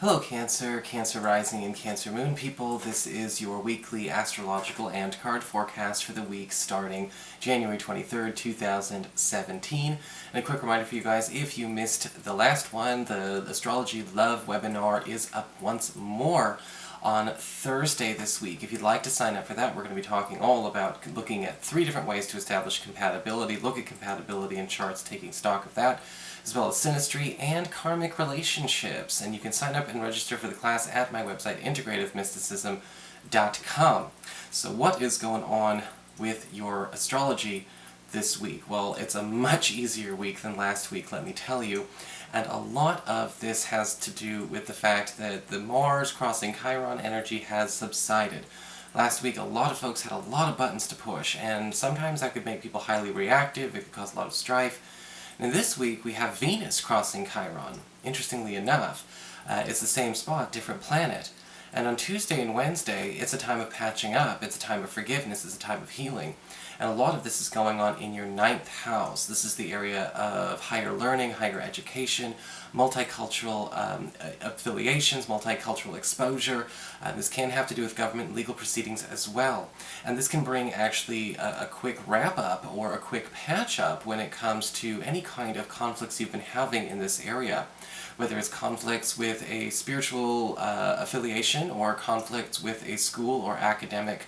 Hello Cancer, Cancer Rising and Cancer Moon people. This is your weekly astrological and card forecast for the week starting January 23rd, 2017. And a quick reminder for you guys, if you missed the last one, the Astrology Love webinar is up once more on Thursday this week. If you'd like to sign up for that, we're going to be talking all about looking at 3 different ways to establish compatibility, look at compatibility in charts, taking stock of that, as well as synastry and karmic relationships. And you can sign up and register for the class at my website, integrativemysticism.com. So what is going on with your astrology this week? Well, it's a much easier week than last week, let me tell you. And a lot of this has to do with the fact that the Mars crossing Chiron energy has subsided. Last week, a lot of folks had a lot of buttons to push, and sometimes that could make people highly reactive, it could cause a lot of strife. And this week, we have Venus crossing Chiron. Interestingly enough, it's the same spot, different planet. And on Tuesday and Wednesday, it's a time of patching up, it's a time of forgiveness, it's a time of healing. And a lot of this is going on in your 9th house. This is the area of higher learning, higher education, multicultural affiliations, multicultural exposure. This can have to do with government and legal proceedings as well. And this can bring actually a quick wrap-up or a quick patch-up when it comes to any kind of conflicts you've been having in this area. Whether it's conflicts with a spiritual affiliation or conflicts with a school or academic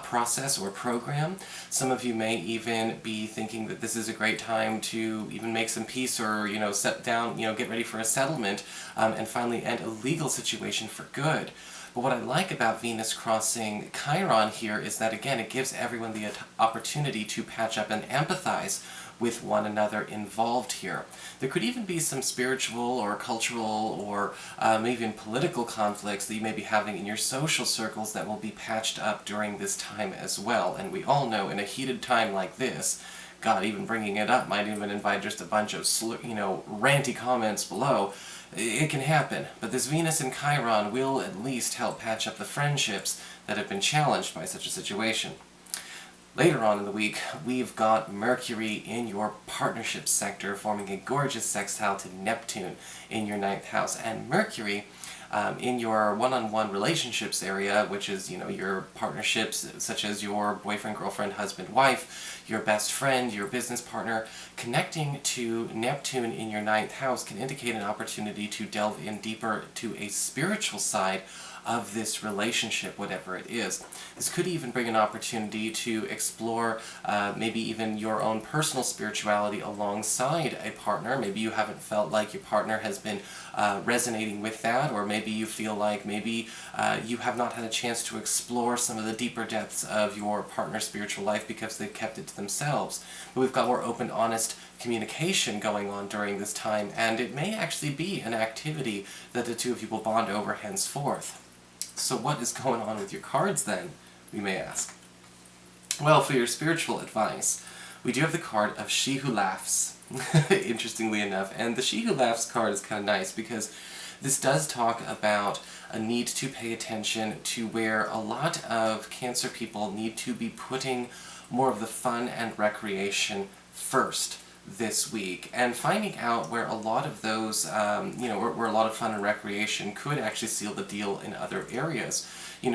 process or program. Some of you may even be thinking that this is a great time to even make some peace or, set down, get ready for a settlement and finally end a legal situation for good. But what I like about Venus crossing Chiron here is that, again, it gives everyone the opportunity to patch up and empathize with one another involved here. There could even be some spiritual or cultural or maybe even political conflicts that you may be having in your social circles that will be patched up during this time as well. And we all know in a heated time like this, God, even bringing it up might even invite just a bunch of ranty comments below. It can happen, but this Venus in Chiron will at least help patch up the friendships that have been challenged by such a situation. Later on in the week, we've got Mercury in your partnership sector forming a gorgeous sextile to Neptune in your 9th house. And Mercury in your one-on-one relationships area, which is, your partnerships such as your boyfriend, girlfriend, husband, wife, your best friend, your business partner, connecting to Neptune in your 9th house can indicate an opportunity to delve in deeper to a spiritual side of this relationship, whatever it is. This could even bring an opportunity to explore maybe even your own personal spirituality alongside a partner. Maybe you haven't felt like your partner has been resonating with that, or maybe you feel like maybe you have not had a chance to explore some of the deeper depths of your partner's spiritual life because they've kept it to themselves. But we've got more open, honest communication going on during this time, and it may actually be an activity that the two of you will bond over henceforth. So what is going on with your cards then, we may ask? Well, for your spiritual advice, we do have the card of She Who Laughs, interestingly enough. And the She Who Laughs card is kind of nice because this does talk about a need to pay attention to where a lot of Cancer people need to be putting more of the fun and recreation first this week, and finding out where a lot of those, where a lot of fun and recreation could actually seal the deal in other areas.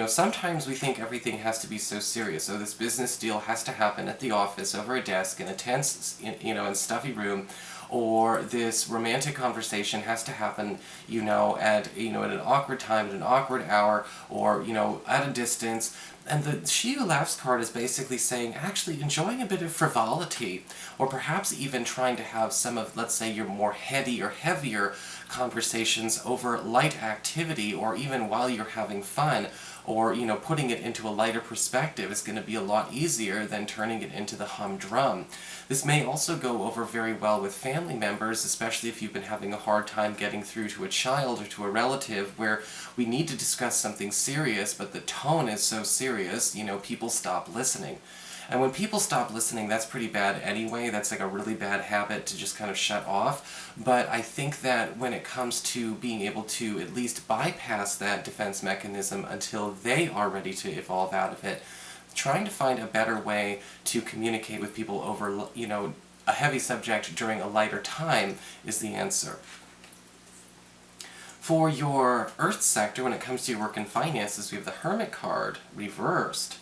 Sometimes we think everything has to be so serious, so this business deal has to happen at the office, over a desk, in a tense, and stuffy room, or this romantic conversation has to happen, at an awkward time, at an awkward hour, or, at a distance. And the She Who Laughs card is basically saying, actually enjoying a bit of frivolity, or perhaps even trying to have some of, let's say, your more heady or heavier conversations over light activity, or even while you're having fun, or, putting it into a lighter perspective is going to be a lot easier than turning it into the humdrum. This may also go over very well with family members, especially if you've been having a hard time getting through to a child or to a relative where we need to discuss something serious, but the tone is so serious, people stop listening. And when people stop listening, that's pretty bad anyway. That's like a really bad habit to just kind of shut off. But I think that when it comes to being able to at least bypass that defense mechanism until they are ready to evolve out of it, trying to find a better way to communicate with people over, a heavy subject during a lighter time is the answer. For your Earth sector, when it comes to your work and finances, we have the Hermit card reversed.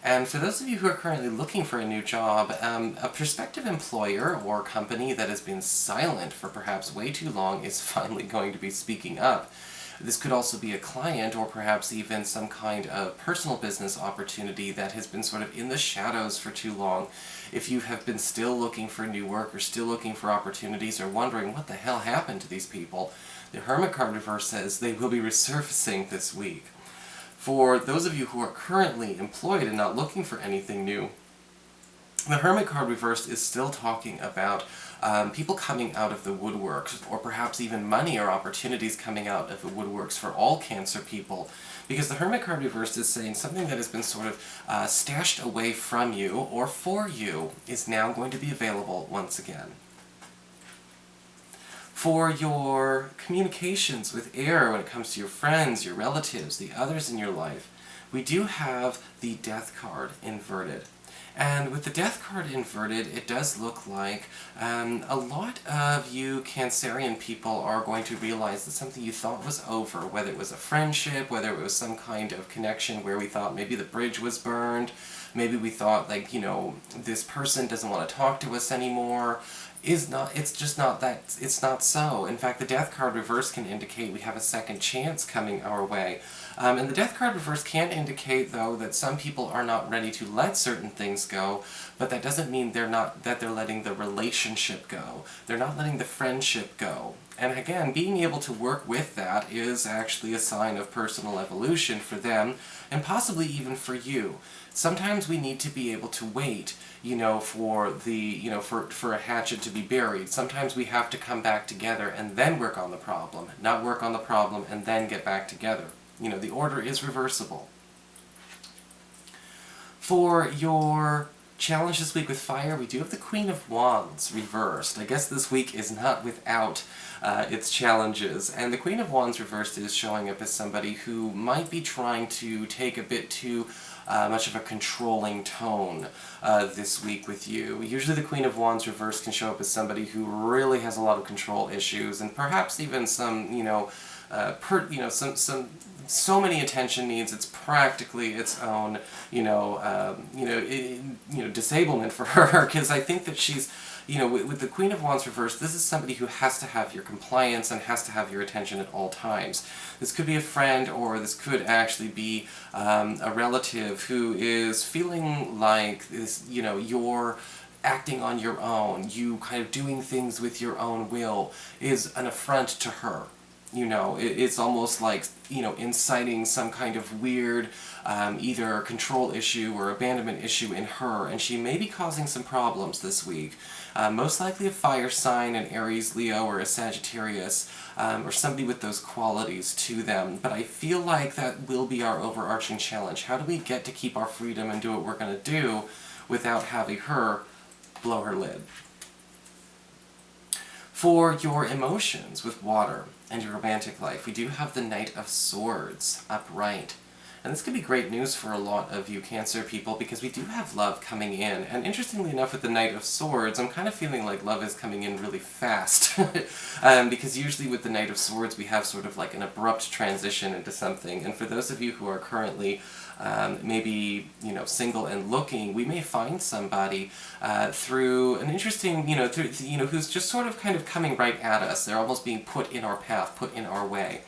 And for those of you who are currently looking for a new job, a prospective employer or company that has been silent for perhaps way too long is finally going to be speaking up. This could also be a client or perhaps even some kind of personal business opportunity that has been sort of in the shadows for too long. If you have been still looking for new work or still looking for opportunities or wondering what the hell happened to these people, the Hermit card reverse says they will be resurfacing this week. For those of you who are currently employed and not looking for anything new, the Hermit card reversed is still talking about people coming out of the woodworks, or perhaps even money or opportunities coming out of the woodworks for all Cancer people. Because the Hermit card reversed is saying something that has been sort of stashed away from you or for you is now going to be available once again. For your communications with air when it comes to your friends, your relatives, the others in your life, we do have the Death card inverted. And with the Death card inverted, it does look like a lot of you Cancerian people are going to realize that something you thought was over, whether it was a friendship, whether it was some kind of connection where we thought maybe the bridge was burned, maybe we thought, like, you know, this person doesn't want to talk to us anymore, it's just not that, it's not so. In fact, the Death card reverse can indicate we have a second chance coming our way. And the Death card reverse can indicate, though, that some people are not ready to let certain things go, but that doesn't mean they're letting the relationship go. They're not letting the friendship go. And again, being able to work with that is actually a sign of personal evolution for them, and possibly even for you. Sometimes we need to be able to wait, you know, for a hatchet to be buried. Sometimes we have to come back together and then work on the problem, not work on the problem and then get back together. You know, the order is reversible. For your challenge this week with fire, we do have the Queen of Wands reversed. I guess this week is not without its challenges. And the Queen of Wands reversed is showing up as somebody who might be trying to take a bit too much of a controlling tone this week with you. Usually the Queen of Wands reversed can show up as somebody who really has a lot of control issues, and perhaps even some, you know, so many attention needs. It's practically its own, disablement for her. Because I think that she's, you know, with the Queen of Wands reversed, this is somebody who has to have your compliance and has to have your attention at all times. This could be a friend, or this could actually be a relative who is feeling like this, you know, you're acting on your own, you kind of doing things with your own will, is an affront to her. You know, it's almost like, you know, inciting some kind of weird either control issue or abandonment issue in her, and she may be causing some problems this week. Most likely a fire sign, an Aries, Leo, or a Sagittarius, or somebody with those qualities to them. But I feel like that will be our overarching challenge. How do we get to keep our freedom and do what we're going to do without having her blow her lid? For your emotions with water and your romantic life, we do have the Knight of Swords upright. And this could be great news for a lot of you Cancer people, because we do have love coming in. And interestingly enough, with the Knight of Swords, I'm kind of feeling like love is coming in really fast. Because usually with the Knight of Swords, we have sort of like an abrupt transition into something. And for those of you who are currently maybe, you know, single and looking, we may find somebody through an interesting, who's just sort of kind of coming right at us. They're almost being put in our path, put in our way.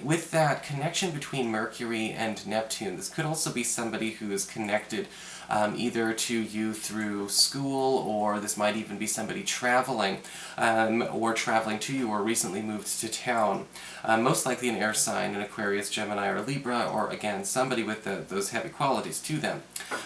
With that connection between Mercury and Neptune, this could also be somebody who is connected either to you through school, or this might even be somebody traveling, or traveling to you, or recently moved to town. Most likely an air sign, an Aquarius, Gemini, or Libra, or again, somebody with those heavy qualities to them.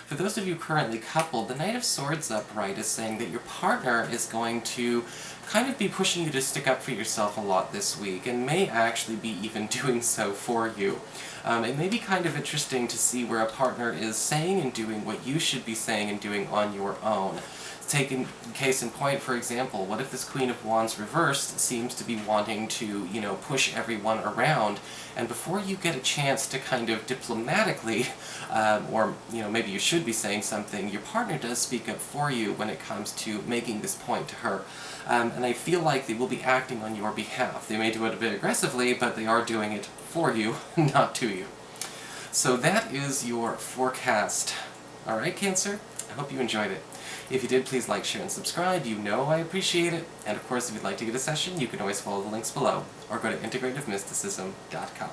For those of you currently coupled, the Knight of Swords upright is saying that your partner is going to kind of be pushing you to stick up for yourself a lot this week, and may actually be even doing so for you. It may be kind of interesting to see where a partner is saying and doing what you should be saying and doing on your own. Taking case in point, for example, what if this Queen of Wands reversed seems to be wanting to, push everyone around, and before you get a chance to kind of diplomatically, or, maybe you should be saying something, your partner does speak up for you when it comes to making this point to her. And I feel like they will be acting on your behalf. They may do it a bit aggressively, but they are doing it for you, not to you. So that is your forecast. Alright, Cancer? I hope you enjoyed it. If you did, please like, share, and subscribe. You know I appreciate it. And of course, if you'd like to get a session, you can always follow the links below, or go to integrativemysticism.com.